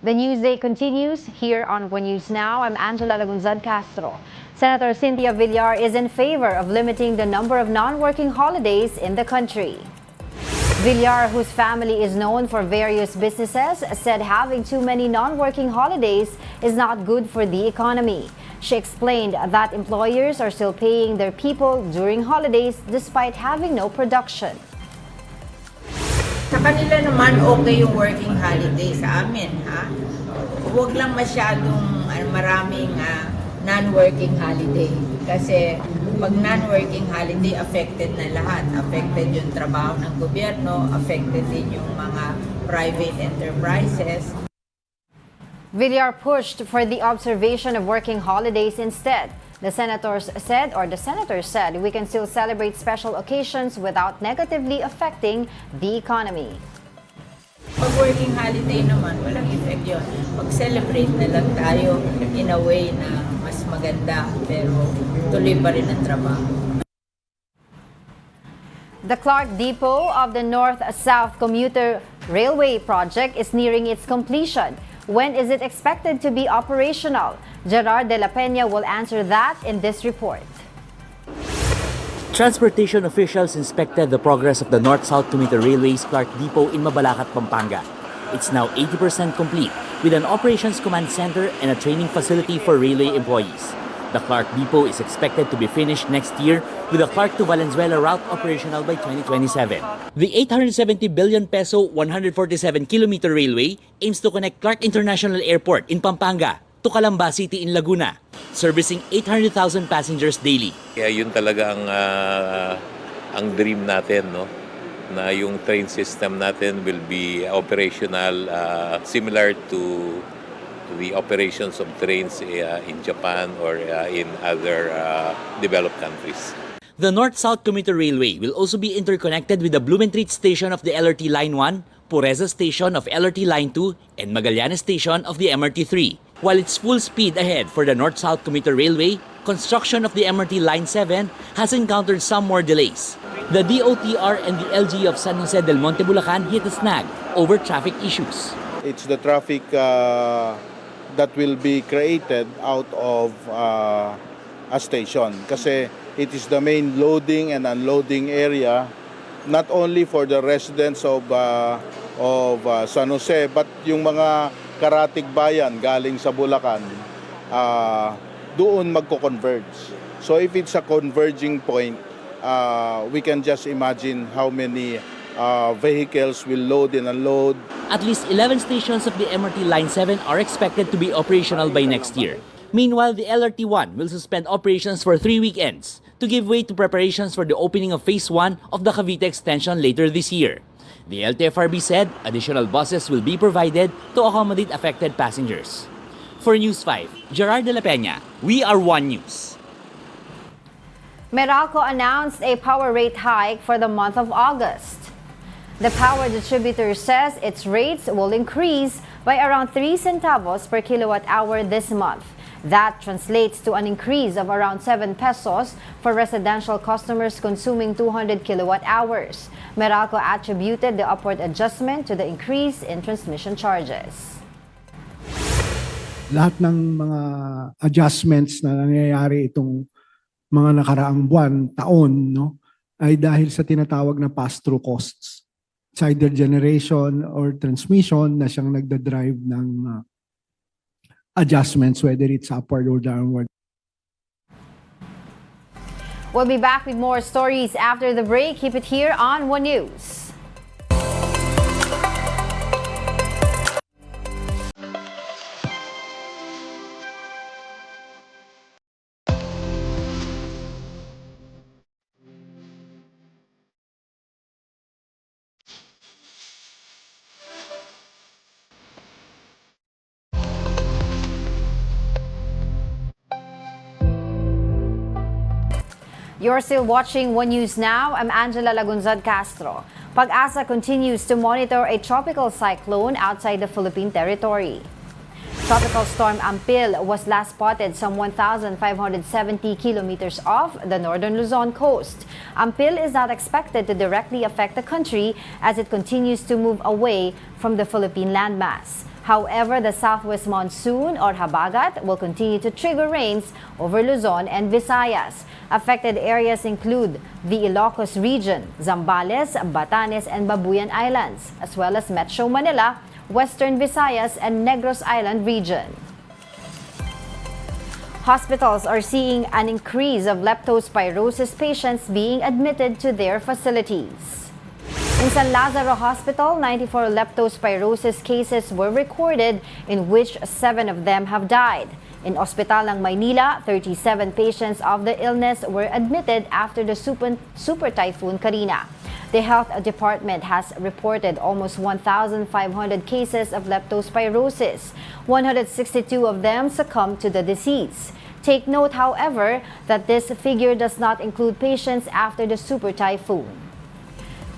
The news day continues here on One News Now. I'm Angela Lagunzad Castro. Senator Cynthia Villar is in favor of limiting the number of non-working holidays in the country. Villar, whose family is known for various businesses, said having too many non-working holidays is not good for the economy. She explained that employers are still paying their people during holidays despite having no production. Sa kanila naman okay yung working holiday, sa amin, ha? Huwag lang masyadong maraming non-working holiday. Kasi pag non-working holiday, affected na lahat. Affected yung trabaho ng gobyerno, affected din yung mga private enterprises. Villar pushed for the observation of working holidays instead. The senator said, we can still celebrate special occasions without negatively affecting the economy. Pag working holiday naman, walang effect yun. Mag-celebrate na lang tayo in a way na mas maganda, pero tuloy pa rin ang trabaho. The Clark Depot of the North-South Commuter Railway project is nearing its completion. When is it expected to be operational? Gerard de la Peña will answer that in this report. Transportation officials inspected the progress of the North-South Commuter Railway's Clark Depot in Mabalacat, Pampanga. It's now 80% complete with an operations command center and a training facility for railway employees. The Clark Depot is expected to be finished next year with the Clark to Valenzuela route operational by 2027. The 870 billion peso 147-kilometer railway aims to connect Clark International Airport in Pampanga to Calamba City in Laguna, servicing 800,000 passengers daily. Kaya yun talaga ang dream natin, no? Na yung train system natin will be operational similar to the operations of trains in Japan or in other developed countries. The North-South Commuter Railway will also be interconnected with the Blumentritt Station of the LRT Line 1, Pureza Station of LRT Line 2, and Magallanes Station of the MRT 3. While it's full speed ahead for the North-South Commuter Railway, construction of the MRT Line 7 has encountered some more delays. The DOTR and the LG of San Jose del Monte, Bulacan hit a snag over traffic issues. It's the traffic that will be created out of a station kasi it is the main loading and unloading area not only for the residents of San Jose but yung mga karatig bayan galing sa Bulacan doon magko-converge. So if it's a converging point, we can just imagine how many vehicles will load and unload. At least 11 stations of the MRT Line 7 are expected to be operational by next year. Meanwhile, the LRT-1 will suspend operations for 3 weekends to give way to preparations for the opening of Phase 1 of the Cavite extension later this year. The LTFRB said additional buses will be provided to accommodate affected passengers. For News 5, Gerard de la Peña, we are One News. Meralco announced a power rate hike for the month of August. The power distributor says its rates will increase by around 3 centavos per kilowatt hour this month. That translates to an increase of around 7 pesos for residential customers consuming 200 kilowatt hours. Meralco attributed the upward adjustment to the increase in transmission charges. Lahat ng mga adjustments na nangyayari itong mga nakaraang buwan, taon, no, ay dahil sa tinatawag na pass-through costs. It's either generation or transmission na siyang nagdadrive ng adjustments, whether it's upward or downward. We'll be back with more stories after the break. Keep it here on One News. You're still watching One News Now. I'm Angela Lagunzad Castro. Pag-asa continues to monitor a tropical cyclone outside the Philippine territory. Tropical storm Ampil was last spotted some 1,570 kilometers off the northern Luzon coast. Ampil is not expected to directly affect the country as it continues to move away from the Philippine landmass. However, the southwest monsoon or habagat will continue to trigger rains over Luzon and Visayas. Affected areas include the Ilocos region, Zambales, Batanes, and Babuyan Islands, as well as Metro Manila, Western Visayas, and Negros Island region. Hospitals are seeing an increase of leptospirosis patients being admitted to their facilities. In San Lazaro Hospital, 94 leptospirosis cases were recorded, in which 7 of them have died. In Ospital ng Maynila, 37 patients of the illness were admitted after the super typhoon Carina. The health department has reported almost 1,500 cases of leptospirosis. 162 of them succumbed to the disease. Take note, however, that this figure does not include patients after the super typhoon.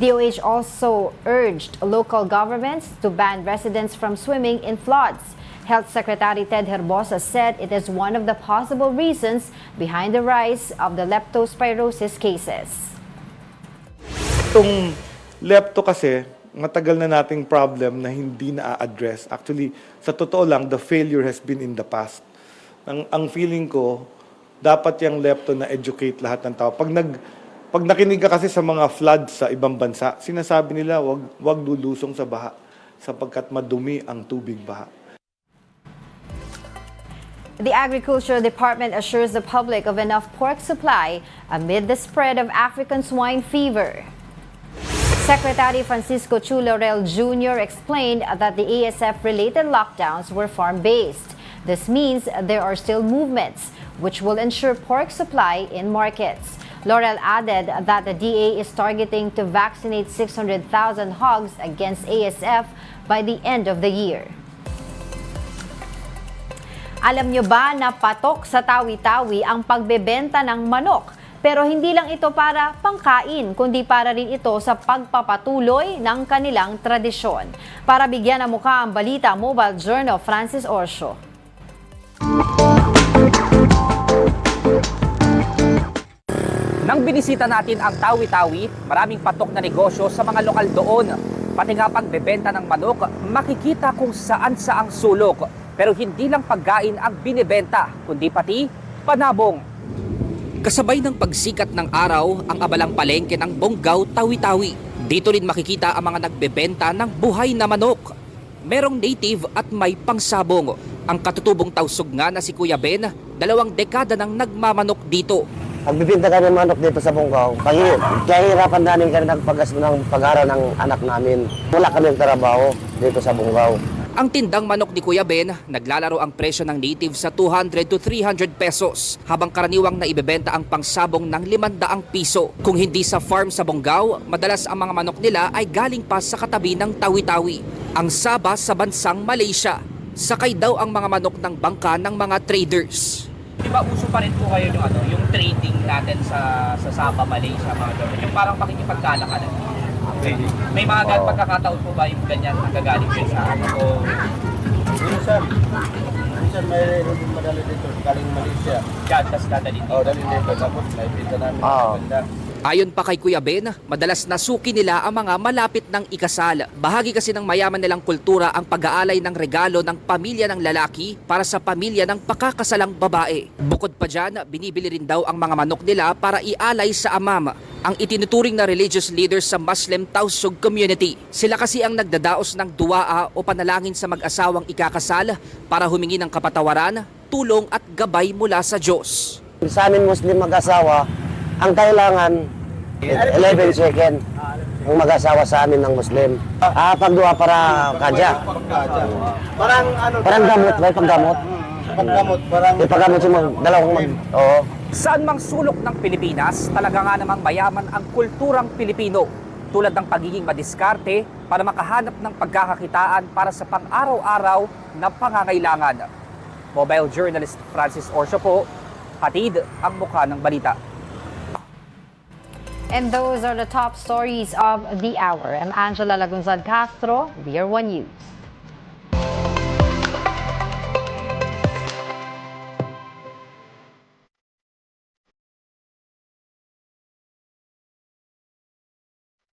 DOH also urged local governments to ban residents from swimming in floods. Health Secretary Ted Herbosa said it is one of the possible reasons behind the rise of the leptospirosis cases. Itong lepto kasi, matagal na nating problem na hindi na-address. Actually, sa totoo lang, the failure has been in the past. Ang feeling ko, dapat yung lepto na educate lahat ng tao. Pag nakinig ka kasi sa mga floods sa ibang bansa, sinasabi nila wag lulusong sa baha sapagkat madumi ang tubig baha. The Agriculture Department assures the public of enough pork supply amid the spread of African swine fever. Secretary Francisco Chu Laurel Jr. explained that the ASF-related lockdowns were farm-based. This means there are still movements, which will ensure pork supply in markets. Laurel added that the DA is targeting to vaccinate 600,000 hogs against ASF by the end of the year. Alam nyo ba na patok sa Tawi-Tawi ang pagbebenta ng manok? Pero hindi lang ito para pangkain, kundi para rin ito sa pagpapatuloy ng kanilang tradisyon. Para bigyan ng mukha ang Balita Mobile Journal, Francis Orsio. Nang binisita natin ang Tawi-Tawi, maraming patok na negosyo sa mga lokal doon. Pati nga pagbebenta ng manok, makikita kung saan saang sulok. Pero hindi lang pagkain ang binibenta, kundi pati panabong. Kasabay ng pagsikat ng araw, ang abalang palengke ng Bonggao, Tawi-Tawi. Dito rin makikita ang mga nagbebenta ng buhay na manok. Merong native at may pangsabong. Ang katutubong tausog nga na si Kuya Ben, 2 dekada nang nagmamanok dito. Pagbibinta kami ng manok dito sa Bonggao, kahirapan namin kami ng pag-aaral ng anak namin. Wala kami trabaho dito sa Bonggao. Ang tindang manok ni Kuya Ben, naglalaro ang presyo ng native sa 200 to 300 pesos, habang karaniwang naibebenta ang pangsabong ng 500 piso. Kung hindi sa farm sa Bonggao, madalas ang mga manok nila ay galing pa sa katabi ng Tawi-Tawi, ang Sabah sa bansang Malaysia. Sakay daw ang mga manok ng bangka ng mga traders. Di ba uso pa rin po kayo yung trading natin sa Sabah, Malaysia, mga ganun? Yung parang pakikipagkalakalan. May mga pagkakataon po ba yung ganyan nagagaling kayo sa o... Minsan may madali dito, galing Malaysia. Yan, tas dadalhin dito. Dali dito, tapos may pinta namin. Ayon pa kay Kuya Ben, madalas nasuki nila ang mga malapit ng ikasal. Bahagi kasi ng mayaman nilang kultura ang pag-aalay ng regalo ng pamilya ng lalaki para sa pamilya ng pakakasalang babae. Bukod pa dyan, binibili rin daw ang mga manok nila para ialay sa amam, ang itinuturing na religious leaders sa Muslim Tausug community. Sila kasi ang nagdadaos ng duaa o panalangin sa mag-asawang ikakasal para humingi ng kapatawaran, tulong at gabay mula sa Diyos. Sa amin Muslim mag-asawa, ang kailangan 11 second ang mag-asawa sa amin ng Muslim. Pagdua para kadya. Parang gamot, may paggamot. Paggamot yung oo. Saan mang sulok ng Pilipinas, talaga nga namang mayaman ang kulturang Pilipino, tulad ng pagiging madiskarte para makahanap ng pagkakakitaan para sa pang-araw-araw na pangangailangan. Mobile journalist Francis Orsio po, hatid ang mukha ng balita. And those are the top stories of the hour. I'm Angela Lagunzad Castro, VR1 News.